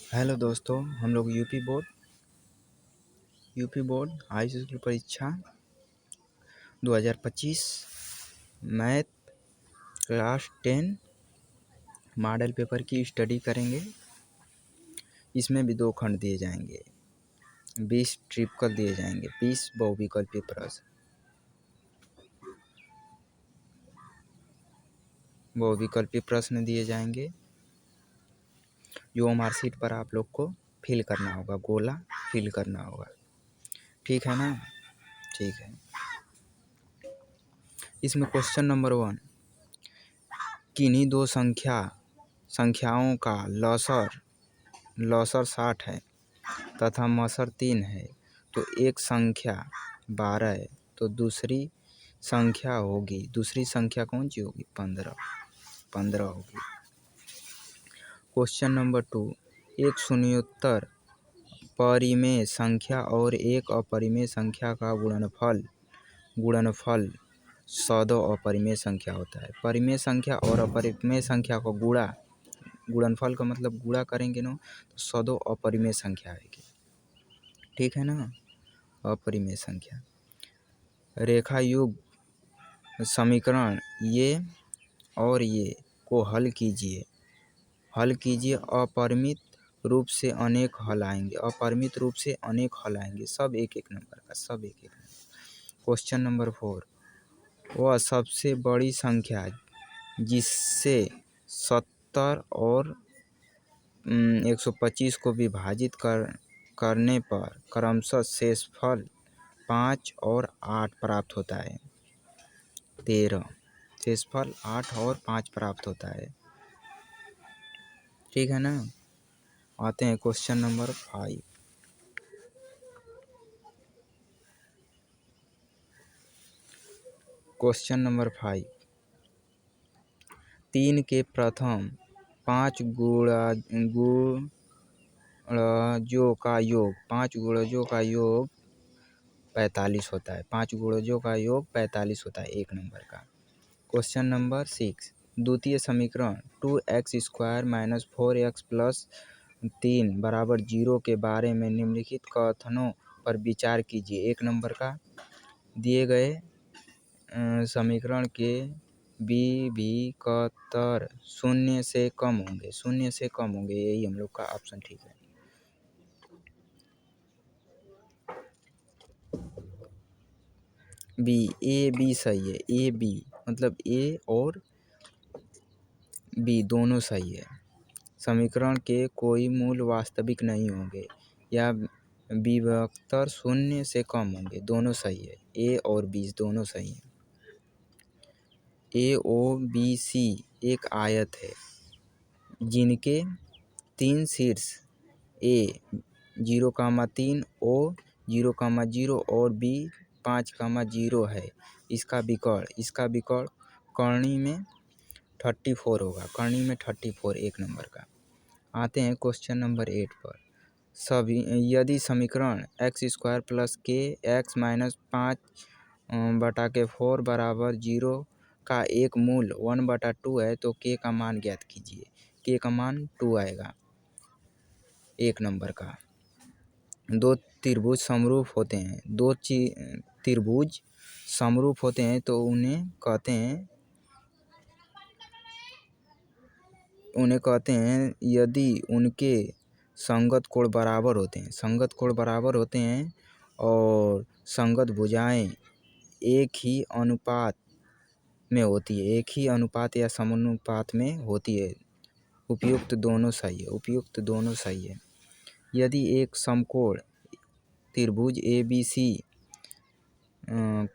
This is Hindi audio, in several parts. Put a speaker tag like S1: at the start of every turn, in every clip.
S1: हेलो दोस्तों, हम लोग यूपी बोर्ड हाई स्कूल परीक्षा 2025 मैथ क्लास 10 मॉडल पेपर की स्टडी करेंगे। इसमें भी 2 खंड दिए जाएंगे, 20 ट्रिपल दिए जाएंगे, 20 बहुविकल्पी प्रश्न दिए जाएंगे, जो मार्कशीट पर आप लोग को फिल करना होगा, गोला फिल करना होगा। ठीक है ना? ठीक है। इसमें क्वेश्चन नंबर 1, किन्हीं 2 संख्याओं का लौसर 60 है तथा मसर 3 है, तो एक संख्या 12 है, तो दूसरी संख्या कौन सी होगी? 15 होगी। क्वेश्चन नंबर 2, एक शून्योत्तर परिमेय संख्या और एक अपरिमेय संख्या का गुणनफल सदो अपरिमेय संख्या होता है। परिमेय संख्या और अपरिमेय संख्या को गुणनफल का मतलब गुणा करेंगे ना, तो सदो अपरिमेय संख्या आएगी। ठीक है ना? अपरिमेय संख्या। रेखा युग समीकरण ये और ये को हल कीजिए। अपरिमित रूप से अनेक हल आएंगे। सब एक नंबर का। क्वेश्चन नंबर 4, वह सबसे बड़ी संख्या जिससे 70 और 125 को विभाजित करने पर क्रमशः शेषफल 5 और 8 प्राप्त होता है। 13 शेषफल 8 और 5 प्राप्त होता है। ठीक है ना? आते हैं क्वेश्चन नंबर 5। क्वेश्चन नंबर 5, 3 के प्रथम 5 गुणजों का योग 45 होता है। 5 गुणजों का योग 45 होता है, 1 नंबर का। क्वेश्चन नंबर 6, द्वितीय समीकरण 2x² - 4x + 3 = 0 के बारे में निम्नलिखित कथनों पर विचार कीजिए। 1 नंबर का। दिए गए समीकरण के विभीकतर 0 से कम होंगे, यही हम लोग का ऑप्शन ठीक है। ए बी सही है। ए बी मतलब ए और बी दोनों सही है। समीकरण के कोई मूल वास्तविक नहीं होंगे या विभक्तर 0 से कम होंगे, दोनों सही है। ए और बी दोनों सही है। AOBC एक आयत है जिनके 3 शीर्ष A 0,3, O 0,0 और B 5,0 है। इसका विकर्ण करनी में 34 होगा। 1 नंबर का। आते हैं क्वेश्चन नंबर 8 पर। यदि समीकरण x² + kx - 5/4 = 0 का एक मूल 1/2 है, तो k का मान ज्ञात कीजिए। k का मान 2 आएगा, 1 नंबर का। 2 त्रिभुज समरूप होते हैं, तो उन्हें कहते हैं यदि उनके संगत कोण बराबर होते हैं और संगत भुजाएं एक ही अनुपात या समानुपात में होती है। उपयुक्त दोनों सही है। यदि एक समकोण त्रिभुज ABC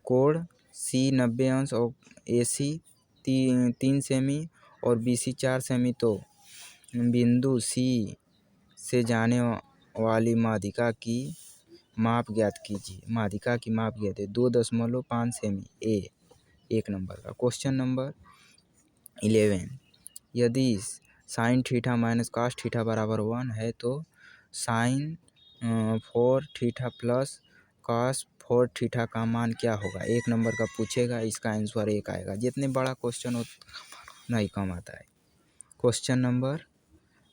S1: कोण C 90 अंश और AC 3 सेमी और BC 4 सेमी, तो बिंदु C से जाने वाली माध्यिका की माप ज्ञात कीजिए। 2.5 सेमी, 1 नंबर का। क्वेश्चन नंबर 11, यदि sin θ - cos θ = 1 है, तो sin 4θ + cos 4θ का मान क्या होगा? 1 नंबर का पूछेगा, इसका आंसर 1 आएगा। जितने बड़ा क्वेश्चन उतना ही कम आता है। क्वेश्चन नंबर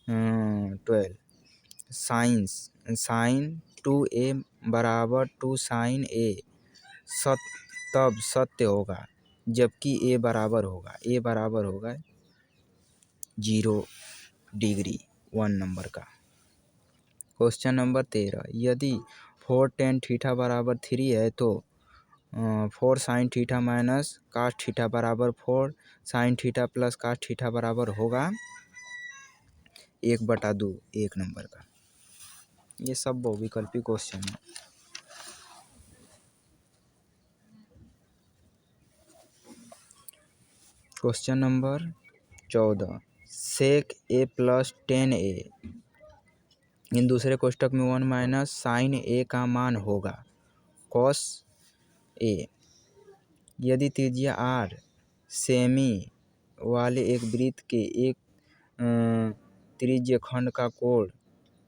S1: 12, साइन 2a बराबर 2 साइन a तब सत्य होगा जबकि a बराबर होगा 0 डिग्री 1 नंबर का। क्वेश्चन नंबर 13, यदि 4 tan थीटा बराबर 3 है तो 4 sine theta minus cos theta बराबर 4 sine theta plus cos theta बराबर होगा 1/2 1 नंबर का। ये सब बहुविकल्पी क्वेश्चन है। Question number 14, sec a plus 10a इन दूसरे कोष्टक में 1 माइनस साइन a का मान होगा कॉस a। यदि त्रिज्या r सेमी वाले एक वृत्त के एक त्रिज्य खंड का कोण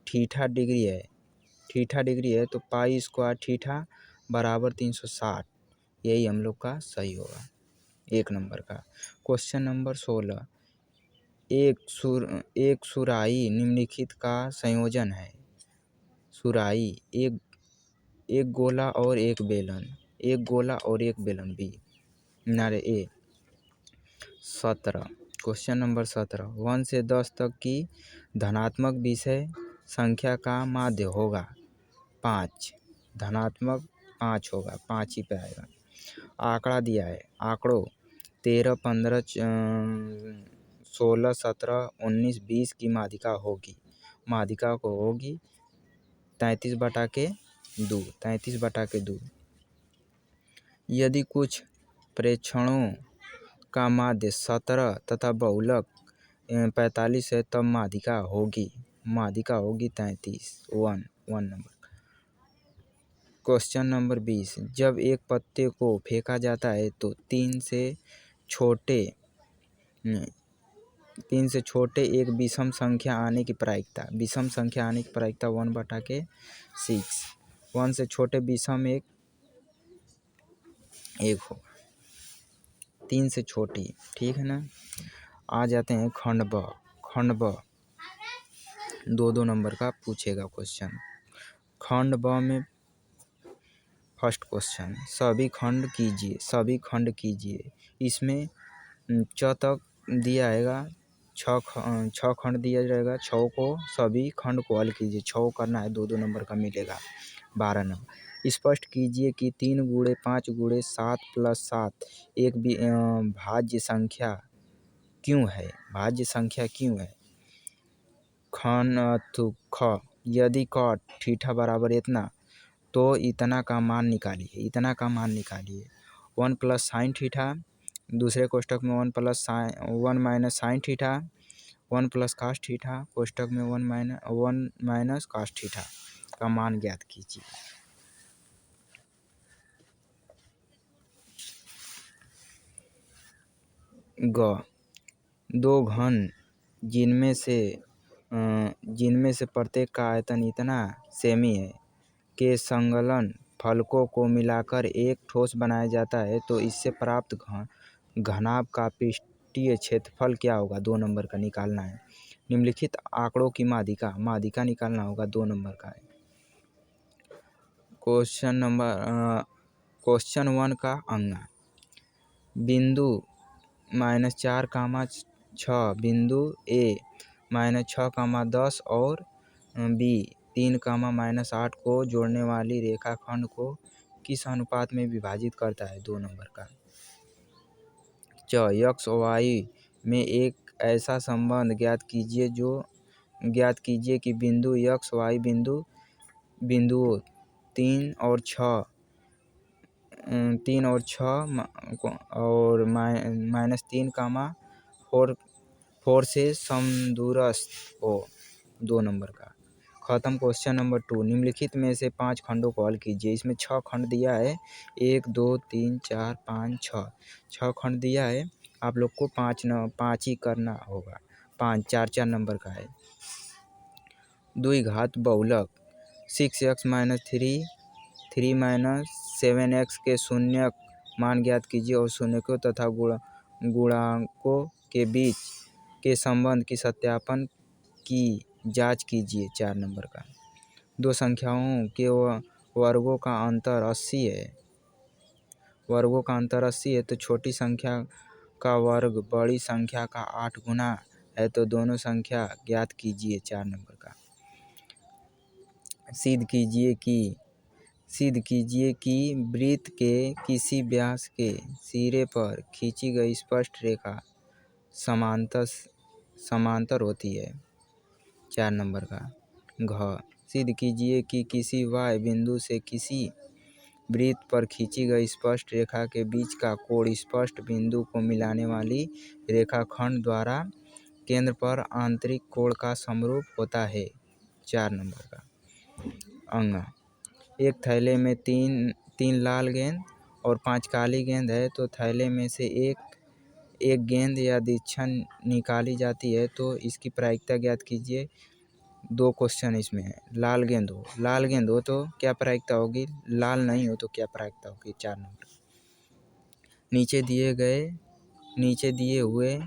S1: थीटा डिग्री है तो पाई स्क्वायर थीटा बराबर 360, यही हम लोग का सही होगा 1 नंबर का। क्वेश्चन नंबर 16, एक सुराही निम्नलिखित का संयोजन है। सुराही एक गोला और एक बेलन बी नारे ए। 17, क्वेश्चन नंबर 17, 1 से 10 तक की धनात्मक विषय संख्या का माध्य होगा 5, धनात्मक 5 होगा, 5 ही पे आएगा। आंकड़ा दिया है, आंकड़ों 13, 15, 16, 17, 19, 20 की माध्यिका होगी 33/2। यदि कुछ प्रेक्षणों का माध्य 17 तथा बहुलक 45 है तब माध्यिका होगी 33 1 नंबर। क्वेश्चन नंबर 20, जब एक पत्ते को फेंका जाता है तो 3 से छोटे एक विषम संख्या आने की प्रायिकता 1/6। 1 से छोटे विषम एक होगा, 3 से छोटी, ठीक है ना। आ जाते हैं खंड ब 2 नंबर का पूछेगा क्वेश्चन। खंड ब में फर्स्ट क्वेश्चन, सभी खंड कीजिए। इसमें च तक दिया आएगा, 6 खंड दिया जाएगा, 6 को सभी खंड को हल कीजिए, 6 करना है 2 नंबर का मिलेगा 12 नंबर। स्पष्ट कीजिए कि 3 × 5 × 7 + 7 एक भाज्य संख्या क्यों है। ख, यदि cot थीटा बराबर इतना तो इतना का मान निकालिए 1 + साइन थीटा, दूसरे कोष्टक में 1 minus sine theta, 1 + cos theta, कोष्टक में 1 माइनस कास थीटा का मान ज्ञात कीजिए। ग, 2 घन जिनमें से प्रत्येक का आयतन इतना सेमी है के संलग्न फलकों को मिलाकर एक ठोस बनाया जाता है तो इससे प्राप्त घनाभ का पृष्ठीय क्षेत्रफल क्या होगा 2 नंबर का निकालना है। निम्नलिखित आंकड़ों की माध्यिका निकालना होगा 2 नंबर का है। क्वेश्चन 1 का अंगा, बिंदु -4, 6 बिंदु ए -6, 10 और बी 3, -8 को जोड़ने वाली रेखाखंड को किस अनुपात में विभाजित करता है 2 नंबर का। x y में एक ऐसा संबंध ज्ञात कीजिए कि बिंदु x y बिंदुओं 3 और 6 और -3, 4 से समदूरस्थ हो 2 नंबर का। खत्म। क्वेश्चन नंबर 2, निम्नलिखित में से 5 खंडों को हल कीजिए। इसमें 6 खंड दिया है, 1 2 3 4 5 6 खंड दिया है, आप लोग को 5 ही करना होगा, 5 4 नंबर का है। द्विघात बहुलक 6x - 3 - 7x के शून्यक मान ज्ञात कीजिए और शून्यकों तथा गुणांकों के बीच के संबंध की सत्यापन की जांच कीजिए 4 नंबर का। दो संख्याओं के वर्गों का अंतर 80 है। वर्गों का अंतर 80 है तो छोटी संख्या का वर्ग बड़ी संख्या का 8 गुना है तो दोनों संख्या ज्ञात कीजिए 4 नंबर का। सिद्ध कीजिए कि वृत्त के किसी व्यास के सिरे पर खींची गई स्पष्ट रेखा समांतर होती है 4 नंबर का। घ सिद्ध कीजिए कि किसी y बिंदु से किसी वृत्त पर खींची गई स्पष्ट रेखा के बीच का कोण स्पष्ट बिंदु को मिलाने वाली रेखाखंड द्वारा केंद्र पर आंतरिक कोण का समरूप होता है 4 नंबर का। अंग एक थैले में तीन लाल गेंद और 5 काली गेंद है तो थैले में से एक गेंद या दीक्षा निकाली जाती है तो इसकी प्रायिकता ज्ञात कीजिए। 2 क्वेश्चन इसमें है। लाल गेंद हो तो क्या प्रायिकता होगी, लाल नहीं हो तो क्या प्रायिकता होगी 4 नंबर। नीचे दिए हुए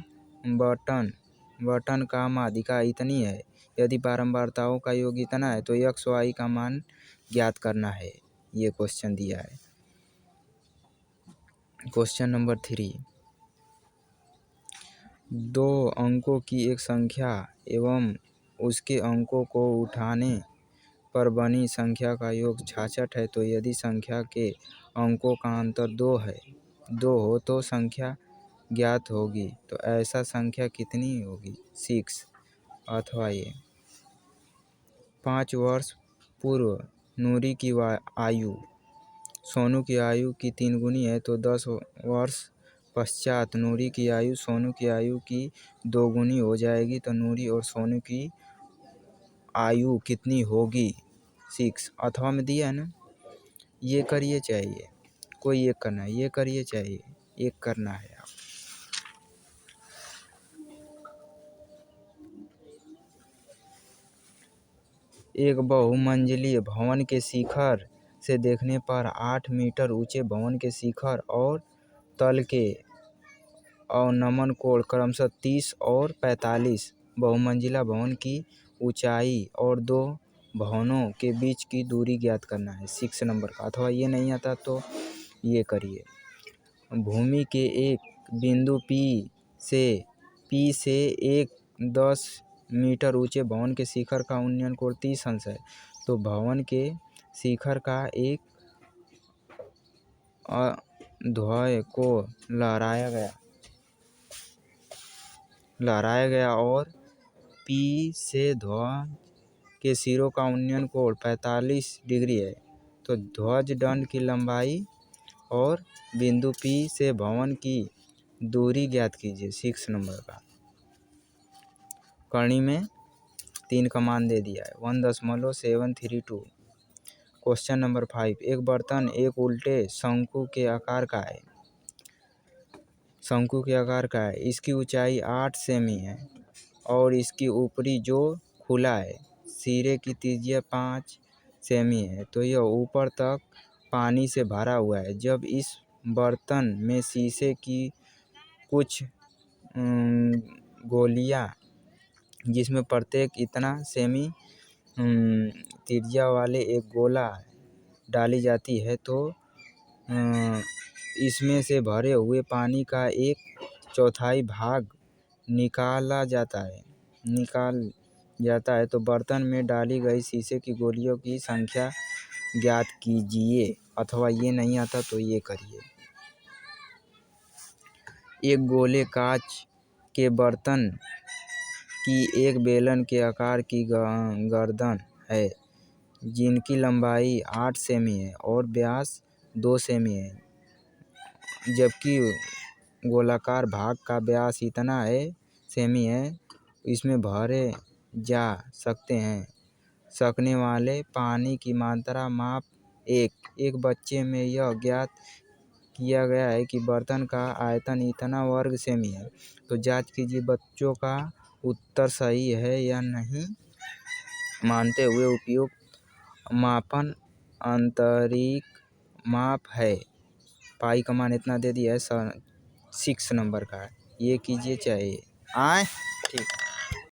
S1: बटन का माध्यिका इतनी है, यदि बारंबारताओं का योग इतना है तो x y का मान ज्ञात करना है। ये क्वेश्चन दिया है। क्वेश्चन नंबर 3, 2 अंकों की एक संख्या एवं उसके अंकों को उठाने पर बनी संख्या का योग 66 है तो यदि संख्या के अंकों का अंतर 2 हो तो संख्या ज्ञात होगी, तो ऐसा संख्या कितनी होगी 6। अथवा ये 5 वर्ष पूर्व नूरी की आयु सोनू की आयु की 3 गुनी है तो 10 वर्ष पश्चात नूरी की आयु सोनू की आयु की 2 गुनी हो जाएगी, तो नूरी और सोनू की आयु कितनी होगी 6। अथवा में दिया है ना, ये करिए चाहिए, कोई एक करना है, ये करिए चाहिए, एक करना है आप। एक बहुमंजिलीय भवन के शिखर से देखने पर 8 मीटर ऊंचे भवन के शिखर और तल के अवनमन कोण क्रमशः 30 और 45। बहुमंजिला भवन की ऊंचाई और 2 भवनों के बीच की दूरी ज्ञात करना है 6 नंबर का। अथवा ये नहीं आता तो ये करिए। भूमि के एक बिंदु P से एक 10 मीटर ऊंचे भवन के शिखर का उन्नयन कोण 30 अंश है, तो भवन के शिखर का एक ध्वज को लहराया गया और P से ध्वज के सिरों का उन्नयन कोण 45 डिग्री है, तो ध्वज दंड की लंबाई और बिंदु P से भवन की दूरी ज्ञात कीजिए 6 नंबर का। करनी में 3 का मान दे दिया है 1.732। क्वेश्चन नंबर 5, एक बर्तन एक उल्टे शंकु के आकार का है। इसकी ऊंचाई 8 सेमी है और इसकी ऊपरी जो खुला है सिरे की त्रिज्या 5 सेमी है, तो यह ऊपर तक पानी से भरा हुआ है। जब इस बर्तन में शीशे की कुछ गोलियां जिसमें प्रत्येक इतना सेमी त्रिज्या वाले एक गोला डाली जाती है तो इसमें से भरे हुए पानी का 1/4 भाग निकाल जाता है तो बर्तन में डाली गई शीशे की गोलियों की संख्या ज्ञात कीजिए। अथवा ये नहीं आता तो ये करिए। एक गोले कांच के बर्तन की एक बेलन के आकार की गर्दन है जिनकी लंबाई 8 सेमी है और व्यास 2 सेमी है, जबकि गोलाकार भाग का व्यास इतना सेमी है। इसमें भरे जा सकने वाले पानी की मात्रा माप एक बच्चे में यह ज्ञात किया गया है कि बर्तन का आयतन इतना वर्ग सेमी है, तो जांच कीजिए बच्चों का उत्तर सही है या नहीं। मानते हुए उपयुक्त मापन आंतरिक माप है। पाई का मान इतना दे दिया है 6 नंबर का, ये कीजिए चाहिए।